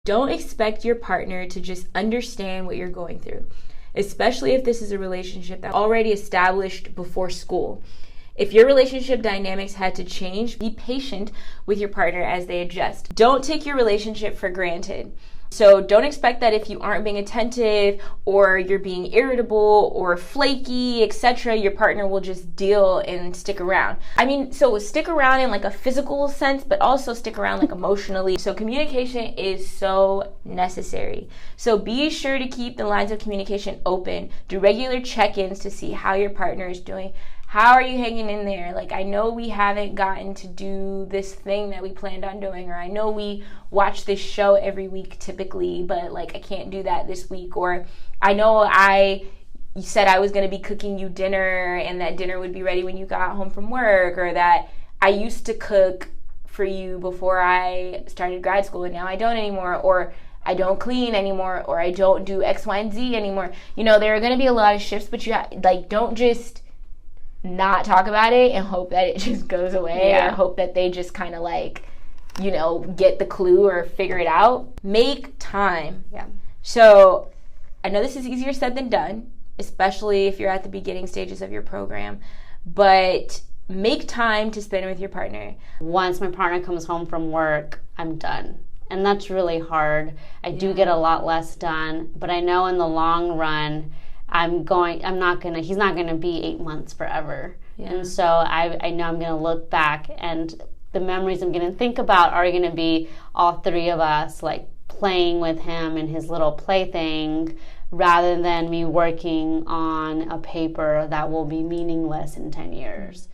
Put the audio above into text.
Don't expect your partner to just understand what you're going through, especially if this is a relationship that's already established before school. If your relationship dynamics had to change, be patient with your partner as they adjust. Don't take your relationship for granted. So don't expect that if you aren't being attentive or you're being irritable or flaky, etc., your partner will just deal and stick around. I mean, so stick around in like a physical sense, but also stick around like emotionally. So communication is so necessary. So be sure to keep the lines of communication open. Do regular check-ins to see how your partner is doing. How are you hanging in there? Like, I know we haven't gotten to do this thing that we planned on doing, or I know we watch this show every week typically, but like I can't do that this week. Or I know you said I was going to be cooking you dinner and that dinner would be ready when you got home from work, or that I used to cook for you before I started grad school and now I don't anymore, or I don't clean anymore, or I don't do X, Y, and Z anymore. You know, there are going to be a lot of shifts, but don't just not talk about it and hope that it just goes away, or hope that they just kind of get the clue or figure it out. Make time. Yeah. So I know this is easier said than done, especially if you're at the beginning stages of your program, but make time to spend with your partner. Once my partner comes home from work, I'm done. And that's really hard. I do get a lot less done, but I know in the long run, he's not gonna be 8 months forever. Yeah. And so I know I'm gonna look back, and the memories I'm gonna think about are gonna be all three of us like playing with him and his little plaything, rather than me working on a paper that will be meaningless in 10 years.